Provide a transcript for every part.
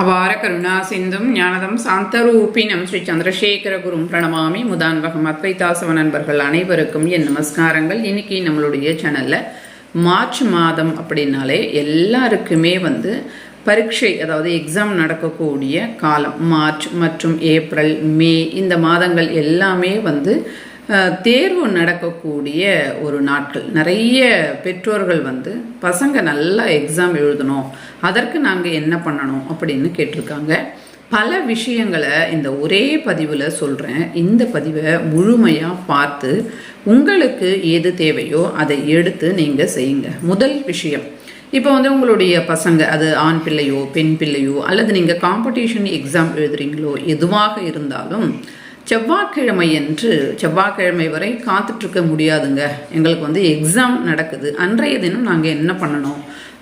அபார கருணா சிந்தும் ஞானதம் சாந்தரூபினம் ஸ்ரீ சந்திரசேகர குரும் பிரணமாமி முதான்வகம் அத்வைதாசவ நண்பர்கள் அனைவருக்கும் என் நமஸ்காரங்கள். இன்னைக்கு நம்மளுடைய சேனல்ல மார்ச் மாதம் அப்படின்னாலே எல்லாருக்குமே பரீட்சை, அதாவது எக்ஸாம் நடக்கக்கூடிய காலம். மார்ச் மற்றும் ஏப்ரல், மே இந்த மாதங்கள் எல்லாமே தேர்வு நடக்கக்கூடிய ஒரு நாட்கள். நிறைய பெற்றோர்கள் பசங்க நல்லா எக்ஸாம் எழுதணும், அதற்கு நாங்கள் என்ன பண்ணணும் அப்படின்னு கேட்டிருக்காங்க. பல விஷயங்களை இந்த ஒரே பதிவில் சொல்கிறேன். இந்த பதிவை முழுமையாக பார்த்து உங்களுக்கு எது தேவையோ அதை எடுத்து நீங்கள் செய்யுங்க. முதல் விஷயம், இப்போ உங்களுடைய பசங்க, அது ஆண் பிள்ளையோ பெண் பிள்ளையோ அல்லது நீங்கள் காம்படிஷன் எக்ஸாம் எழுதுறீங்களோ எதுவாக இருந்தாலும் செவ்வாய்க்கிழமை வரை காத்துட்ருக்க முடியாதுங்க. எங்களுக்கு எக்ஸாம் நடக்குது, அன்றைய தினம் நாங்கள் என்ன பண்ணணும்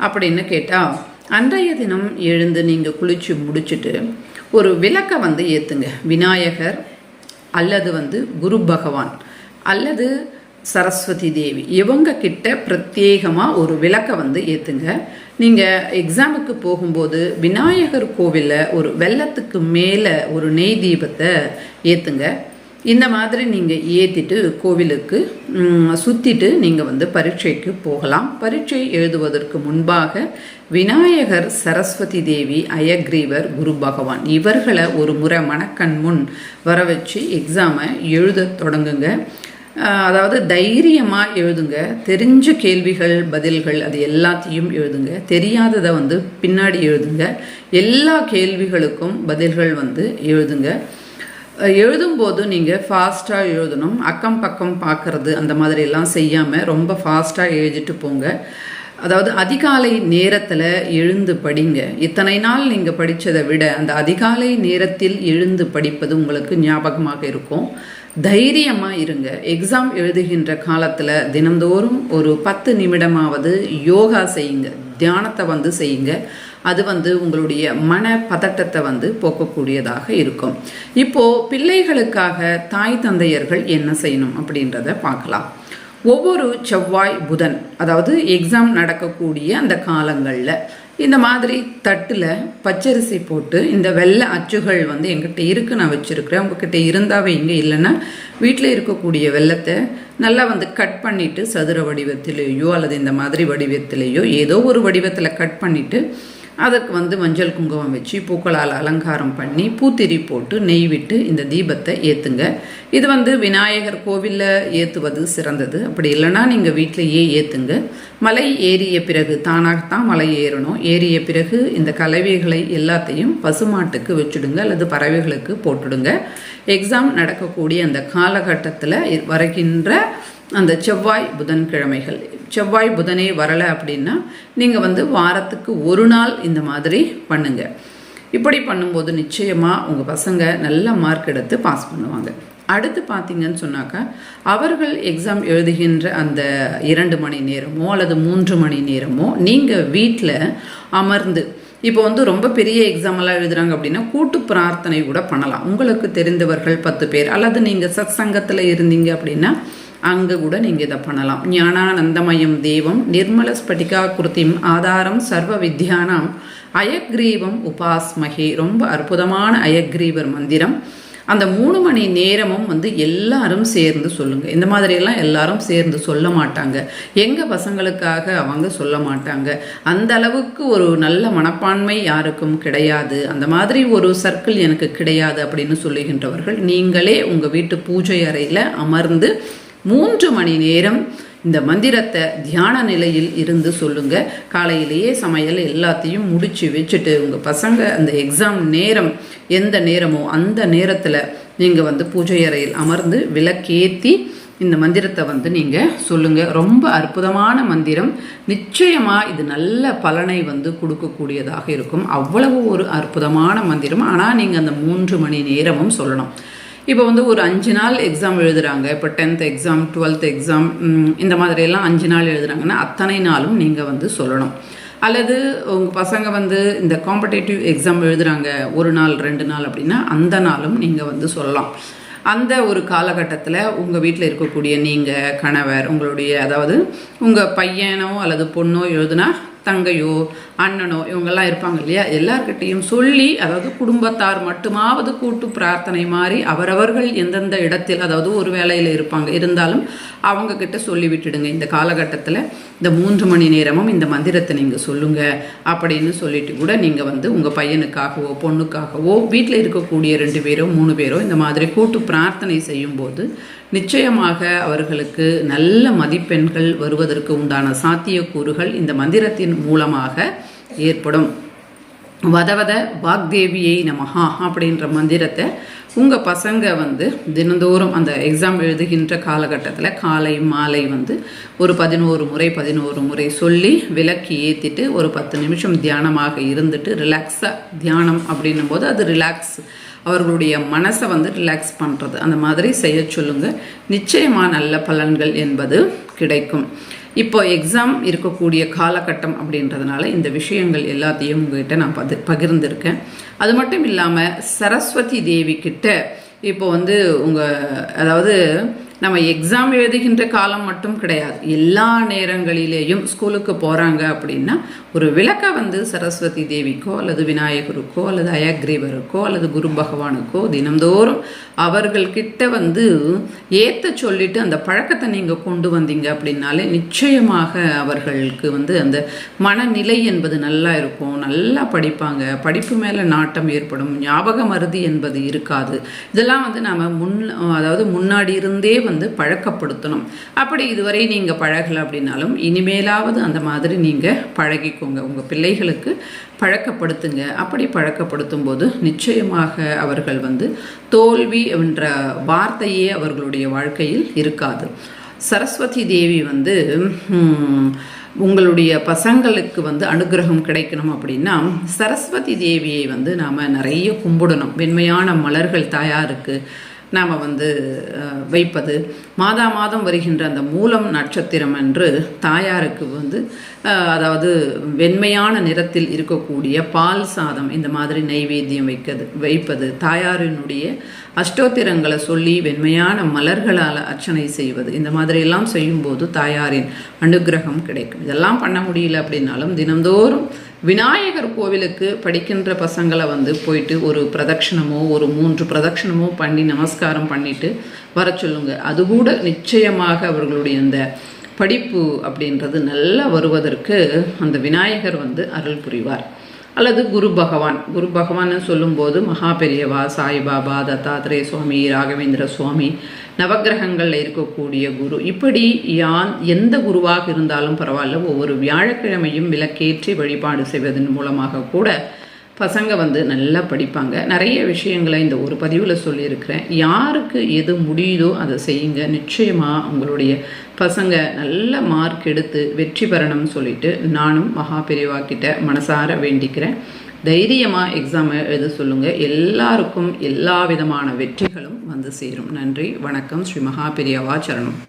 அப்படின்னு கேட்டால், அன்றைய தினம் எழுந்து நீங்கள் குளித்து முடிச்சுட்டு ஒரு விளக்கை ஏற்றுங்க. விநாயகர் அல்லது குரு பகவான் அல்லது சரஸ்வதி தேவி இவங்க கிட்ட பிரத்யேகமாக ஒரு விளக்கை ஏற்றுங்க. நீங்கள் எக்ஸாமுக்கு போகும்போது விநாயகர் கோவிலில் ஒரு வெள்ளத்துக்கு மேலே ஒரு நெய் தீபத்தை ஏற்றுங்க. இந்த மாதிரி நீங்கள் ஏற்றிட்டு கோவிலுக்கு சுற்றிட்டு நீங்கள் பரீட்சைக்கு போகலாம். பரீட்சை எழுதுவதற்கு முன்பாக விநாயகர், சரஸ்வதி தேவி, அயக்ரீவர், குரு பகவான் இவர்களை ஒரு முறை மனக்கண் முன் வர வச்சு எக்ஸாமை எழுத தொடங்குங்க. அதாவது தைரியமாக எழுதுங்க. தெரிஞ்ச கேள்விகள் பதில்கள் அது எல்லாத்தையும் எழுதுங்க. தெரியாததை பின்னாடி எழுதுங்க. எல்லா கேள்விகளுக்கும் பதில்கள் எழுதுங்க. எழுதும்போது நீங்கள் ஃபாஸ்ட்டாக எழுதணும். அக்கம் பக்கம் பார்க்கறது அந்த மாதிரியெல்லாம் செய்யாமல் ரொம்ப ஃபாஸ்ட்டாக எழுதிட்டு போங்க. அதாவது அதிகாலை நேரத்தில் எழுந்து படிங்க. இத்தனை நாள் நீங்கள் படித்ததை விட அந்த அதிகாலை நேரத்தில் எழுந்து படிப்பது உங்களுக்கு ஞாபகமாக இருக்கும். தைரியமாக இருங்க. எக்ஸாம் எழுதுகின்ற காலத்தில் தினந்தோறும் ஒரு 10 நிமிடமாவது யோகா செய்யுங்க, தியானத்தை செய்யுங்க. அது உங்களுடைய மன பதட்டத்தை போக்கக்கூடியதாக இருக்கும். இப்போது பிள்ளைகளுக்காக தாய் தந்தையர்கள் என்ன செய்யணும் அப்படின்றத பார்க்கலாம். ஒவ்வொரு செவ்வாய் புதன், அதாவது எக்ஸாம் நடக்கக்கூடிய அந்த காலங்களில் இந்த மாதிரி தட்டில் பச்சரிசி போட்டு இந்த வெள்ளை அச்சுகள் எங்கிட்ட இருக்குது, நான் வச்சுருக்கிறேன், உங்ககிட்ட இருந்தால் வைங்க, இல்லைன்னா வீட்டில் இருக்கக்கூடிய வெள்ளத்தை நல்லா கட் பண்ணிவிட்டு சதுர வடிவத்திலேயோ அல்லது இந்த மாதிரி வடிவத்திலேயோ ஏதோ ஒரு வடிவத்தில் கட் பண்ணிவிட்டு அதற்கு மஞ்சள் குங்குமம் வச்சு பூக்களால் அலங்காரம் பண்ணி பூத்திரி போட்டு நெய் விட்டு இந்த தீபத்தை ஏற்றுங்க. இது விநாயகர் கோவிலில் ஏற்றுவது சிறந்தது. அப்படி இல்லைன்னா நீங்கள் வீட்டிலையே ஏற்றுங்க. மலை ஏறிய பிறகு, தானாகத்தான் மலை ஏறணும், ஏறிய பிறகு இந்த கலவைகளை எல்லாத்தையும் பசுமாட்டுக்கு வச்சுடுங்க அல்லது பறவைகளுக்கு போட்டுடுங்க. எக்ஸாம் நடக்கக்கூடிய அந்த காலகட்டத்தில் வருகின்ற அந்த செவ்வாய் புதன்கிழமைகள், செவ்வாய் புதனே வரலை அப்படின்னா நீங்கள் வாரத்துக்கு ஒரு நாள் இந்த மாதிரி பண்ணுங்க. இப்படி பண்ணும்போது நிச்சயமாக உங்கள் பசங்க நல்ல மார்க் எடுத்து பாஸ் பண்ணுவாங்க. அடுத்து பார்த்தீங்கன்னு சொன்னாக்கா, அவர்கள் எக்ஸாம் எழுதுகின்ற அந்த 2 மணி நேரமோ அல்லது 3 மணி நேரமோ நீங்கள் வீட்டில் அமர்ந்து, இப்போ ரொம்ப பெரிய எக்ஸாமெல்லாம் எழுதுறாங்க அப்படின்னா கூட்டு பிரார்த்தனை கூட பண்ணலாம். உங்களுக்கு தெரிந்தவர்கள் 10 பேர் அல்லது நீங்கள் சத் சங்கத்தில் இருந்தீங்க அப்படின்னா அங்கே கூட நீங்கள் இதை பண்ணலாம். ஞானானந்தமயம் தேவம் நிர்மல ஸ்பட்டிகா குருத்திம் ஆதாரம் சர்வ வித்யானாம் அயக்ரீவம் உபாஸ்மகே. ரொம்ப அற்புதமான அயக்ரீவர் மந்திரம். அந்த 3 மணி நேரமும் எல்லாரும் சேர்ந்து சொல்லுங்கள். இந்த மாதிரியெல்லாம் எல்லாரும் சேர்ந்து சொல்ல மாட்டாங்க. எங்கள் பசங்களுக்காக அவங்க சொல்ல மாட்டாங்க. அந்த அளவுக்கு ஒரு நல்ல மனப்பான்மை யாருக்கும் கிடையாது. அந்த மாதிரி ஒரு சர்க்கிள் எனக்கு கிடையாது அப்படின்னு சொல்லுகின்றவர்கள் நீங்களே உங்கள் வீட்டு பூஜை அறையில் அமர்ந்து 3 மணி நேரம் இந்த மந்திரத்தை தியான நிலையில் இருந்து சொல்லுங்க. காலையிலேயே சமையல் எல்லாத்தையும் முடிச்சு வச்சுட்டு உங்கள் பசங்க அந்த எக்ஸாம் நேரம் எந்த நேரமோ அந்த நேரத்தில் நீங்கள் பூஜை அறையில் அமர்ந்து விளக்கேற்றி இந்த மந்திரத்தை நீங்கள் சொல்லுங்கள். ரொம்ப அற்புதமான மந்திரம். நிச்சயமாக இது நல்ல பலனை கொடுக்கக்கூடியதாக இருக்கும். அவ்வளவு ஒரு அற்புதமான மந்திரம். ஆனால் நீங்கள் அந்த 3 மணி நேரமும் சொல்லணும். இப்போ ஒரு 5 நாள் எக்ஸாம் எழுதுகிறாங்க. இப்போ 10th எக்ஸாம், 12th எக்ஸாம், இந்த மாதிரியெல்லாம் 5 நாள் எழுதுகிறாங்கன்னா அத்தனை நாளும் நீங்கள் சொல்லணும். அல்லது உங்கள் பசங்க இந்த காம்படேட்டிவ் எக்ஸாம் எழுதுகிறாங்க 1 நாள் 2 நாள் அப்படின்னா அந்த நாளும் நீங்கள் சொல்லலாம். அந்த ஒரு காலகட்டத்தில் உங்கள் வீட்டில் இருக்கக்கூடிய நீங்கள், கணவர், உங்களுடைய, அதாவது உங்கள் பையனோ அல்லது பொண்ணோ எழுதுனா தங்கையோ அண்ணனோ இவங்கெல்லாம் இருப்பாங்க இல்லையா, எல்லார்கிட்டையும் சொல்லி, அதாவது குடும்பத்தார் மட்டுமாவது கூட்டு பிரார்த்தனை மாதிரி அவரவர்கள் எந்தெந்த இடத்தில், அதாவது ஒரு வேலையில் இருப்பாங்க, இருந்தாலும் அவங்க கிட்ட சொல்லி விட்டுடுங்க. இந்த காலகட்டத்தில் இந்த 3 மணி நேரமும் இந்த மந்திரத்தை நீங்கள் சொல்லுங்க அப்படின்னு சொல்லிட்டு கூட நீங்கள் வந்து உங்கள் பையனுக்காகவோ பொண்ணுக்காகவோ வீட்டில் இருக்கக்கூடிய 2 பேரோ 3 பேரோ இந்த மாதிரி கூட்டு பிரார்த்தனை செய்யும்போது நிச்சயமாக அவர்களுக்கு நல்ல மதிப்பெண்கள் வருவதற்கு உண்டான சாத்தியக்கூறுகள் இந்த மந்திரத்தின் மூலமாக ஏற்படும். வதவத வாக்தேவியை நமஹா அப்படின்ற மந்திரத்தை உங்கள் பசங்க வந்து தினந்தோறும் அந்த எக்ஸாம் எழுதுகின்ற காலகட்டத்தில் காலை மாலை வந்து ஒரு 11 முறை சொல்லி விளக்கி ஏற்றிட்டு ஒரு 10 நிமிஷம் தியானமாக இருந்துட்டு ரிலாக்ஸாக, தியானம் அப்படின்னும் போது அது ரிலாக்ஸ், அவர்களுடைய மனசை வந்து ரிலாக்ஸ் பண்ணுறது, அந்த மாதிரி செய்ய சொல்லுங்கள். நிச்சயமாக நல்ல பலன்கள் என்பது கிடைக்கும். இப்போ எக்ஸாம் இருக்கக்கூடிய காலகட்டம் அப்படின்றதுனால இந்த விஷயங்கள் எல்லாத்தையும் உங்ககிட்ட நான் பகிர்ந்திருக்கேன். அது மட்டும் இல்லாமல் சரஸ்வதி தேவி கிட்ட இப்போ வந்து அதாவது நம்ம எக்ஸாம் எழுதுகின்ற காலம் மட்டும் கிடையாது, எல்லா நேரங்களிலேயும் ஸ்கூலுக்கு போகிறாங்க அப்படின்னா ஒரு விளக்கை வந்து சரஸ்வதி தேவிக்கோ அல்லது விநாயகருக்கோ அல்லது அயக்ரீவருக்கோ அல்லது குரு பகவானுக்கோ தினந்தோறும் அவர்கள்கிட்ட வந்து ஏற்ற சொல்லிட்டு அந்த பழக்கத்தை நீங்கள் கொண்டு வந்தீங்க அப்படின்னாலே நிச்சயமாக அவர்களுக்கு வந்து அந்த மனநிலை என்பது நல்லா இருக்கும், நல்லா படிப்பாங்க, படிப்பு மேலே நாட்டம் ஏற்படும், ஞாபக மருதி என்பது இருக்காது. இதெல்லாம் வந்து நாம் அதாவது முன்னாடி இருந்தே வந்து பழக்கப்படுத்தணும். அப்படி இதுவரை நீங்கள் பழகலை அப்படின்னாலும் இனிமேலாவது அந்த மாதிரி நீங்கள் பழகிக்கோங்க, உங்கள் பிள்ளைகளுக்கு பழக்கப்படுத்துங்க. அப்படி பழக்கப்படுத்தும் போது நிச்சயமாக அவர்கள் வந்து தோல்வி என்ற வார்த்தையே அவர்களுடைய வாழ்க்கையில் இருக்காது. சரஸ்வதி தேவி வந்து உங்களுடைய பசங்களுக்கு வந்து அனுகிரகம் கிடைக்கணும் அப்படின்னா சரஸ்வதி தேவியை வந்து நாம் நிறைய கும்பிடணும். வெண்மையான மலர்கள் தாயாருக்கு நாம் வந்து வைப்பது, மாதம் வருகின்ற அந்த மூலம் நட்சத்திரம் என்று தாயாருக்கு வந்து அதாவது வெண்மையான நிறத்தில் இருக்கக்கூடிய பால் சாதம் இந்த மாதிரி நைவேத்தியம் வைப்பது, தாயாரினுடைய அஷ்டோத்திரங்களை சொல்லி வெண்மையான மலர்களால் அர்ச்சனை செய்வது, இந்த மாதிரியெல்லாம் செய்யும்போது தாயாரின் அனுகிரகம் கிடைக்கும். இதெல்லாம் பண்ண முடியல அப்படின்னாலும் தினந்தோறும் விநாயகர் கோவிலுக்கு படிக்கின்ற பசங்களை வந்து போயிட்டு ஒரு பிரதட்சணமோ ஒரு 3 பிரதட்சணமோ பண்ணி நமஸ்காரம் பண்ணிட்டு வர சொல்லுங்க. அது கூட நிச்சயமாக அவர்களுடைய அந்த படிப்பு அப்படின்றது நல்லா வருவதற்கு அந்த விநாயகர் வந்து அருள் புரிவார். அல்லது குரு பகவான் சொல்லும்போது மகா பெரியவா, சாய்பாபா, தத்தாத்ரேய சுவாமி, ராகவேந்திர சுவாமி, நவகிரகங்களில் இருக்கக்கூடிய குரு, இப்படி எந்த குருவாக இருந்தாலும் பரவாயில்ல, ஒவ்வொரு வியாழக்கிழமையும் விளக்கேற்றி வழிபாடு செய்வதன் மூலமாக கூட பசங்க வந்து நல்லா படிப்பாங்க. நிறைய விஷயங்களை இந்த ஒரு பதிவில் சொல்லியிருக்கிறேன். யாருக்கு எது முடியுதோ அதை செய்யுங்க. நிச்சயமாக உங்களுடைய பசங்க நல்ல மார்க் எடுத்து வெற்றி பெறணும்னு சொல்லிட்டு நானும் மகா பெரியவா கிட்ட மனசார வேண்டிக்கிறேன். தைரியமாக எக்ஸாமை எழுத சொல்லுங்கள். எல்லாருக்கும் எல்லா விதமான வெற்றிகளும் வந்து சேரும். நன்றி, வணக்கம். ஸ்ரீ மகா பெரியவா சரணம்.